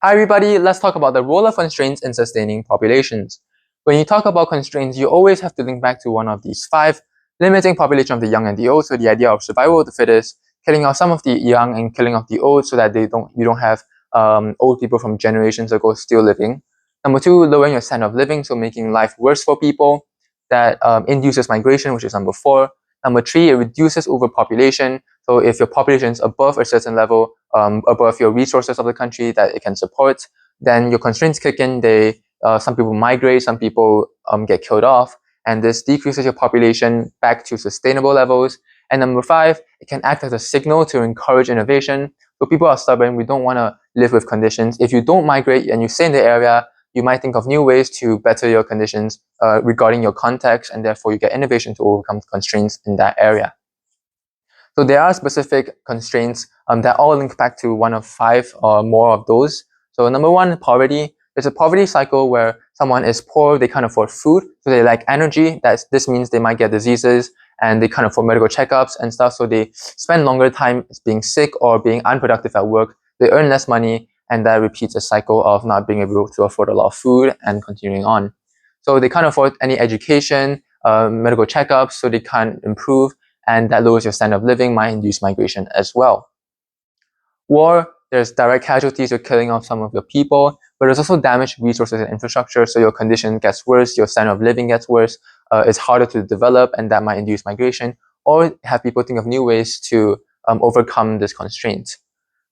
Hi everybody, let's talk about the role of constraints in sustaining populations. When you talk about constraints, you always have to link back to one of these five: limiting population of the young and the old, so the idea of survival of the fittest, killing off some of the young and killing off the old so that you don't have old people from generations ago still living. Number two, lowering your standard of living, so making life worse for people. That induces migration, which is number four. Number three, it reduces overpopulation. So if your population is above a certain level, above your resources of the country that it can support, then your constraints kick in. Some people migrate, some people get killed off, and this decreases your population back to sustainable levels. And number five, it can act as a signal to encourage innovation. So people are stubborn. We don't want to live with conditions. If you don't migrate and you stay in the area, you might think of new ways to better your conditions regarding your context, and therefore you get innovation to overcome constraints in that area. So there are specific constraints that all link back to one of five or more of those. So number one, poverty. There's a poverty cycle where someone is poor, they can't afford food, so they lack energy. This means they might get diseases and they can't afford medical checkups and stuff, so they spend longer time being sick or being unproductive at work. They earn less money, and that repeats a cycle of not being able to afford a lot of food and continuing on. So they can't afford any education, medical checkups, so they can't improve, and that lowers your standard of living, might induce migration as well. War, there's direct casualties, you're killing off some of your people, but there's also damaged resources and infrastructure, so your condition gets worse, your standard of living gets worse, it's harder to develop, and that might induce migration, or have people think of new ways to overcome this constraint.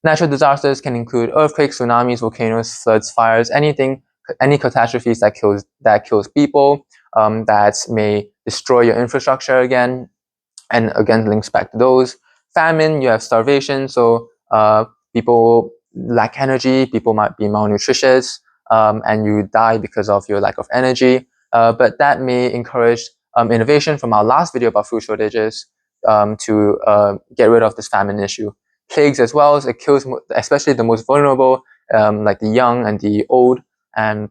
Natural disasters can include earthquakes, tsunamis, volcanoes, floods, fires, any catastrophes that kills people, that may destroy your infrastructure again, and again links back to those. Famine, you have starvation, so people lack energy, people might be malnutritious, and you die because of your lack of energy. But that may encourage innovation from our last video about food shortages to get rid of this famine issue. Plagues as well, it kills especially the most vulnerable, like the young and the old. And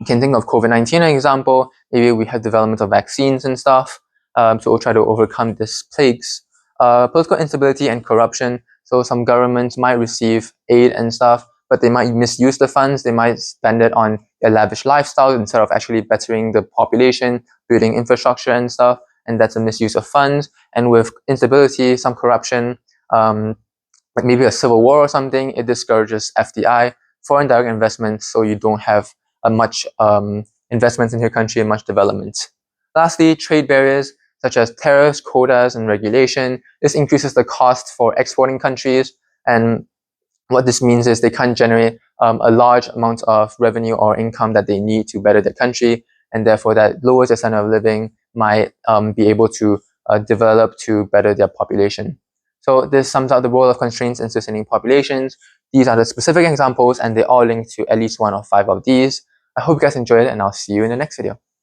you can think of COVID-19 as an example. Maybe we have development of vaccines and stuff, so we'll try to overcome these plagues. Political instability and corruption. So some governments might receive aid and stuff, but they might misuse the funds. They might spend it on their lavish lifestyle instead of actually bettering the population, building infrastructure and stuff. And that's a misuse of funds. And with instability, some corruption, like maybe a civil war or something, it discourages FDI, foreign direct investments, so you don't have much investments in your country and much development. Lastly, trade barriers such as tariffs, quotas, and regulation. This increases the cost for exporting countries, and what this means is they can't generate a large amount of revenue or income that they need to better their country, and therefore that lowers their standard of living, might be able to develop to better their population. So this sums up the role of constraints in sustaining populations. These are the specific examples, and they all link to at least one of five of these. I hope you guys enjoyed it, and I'll see you in the next video.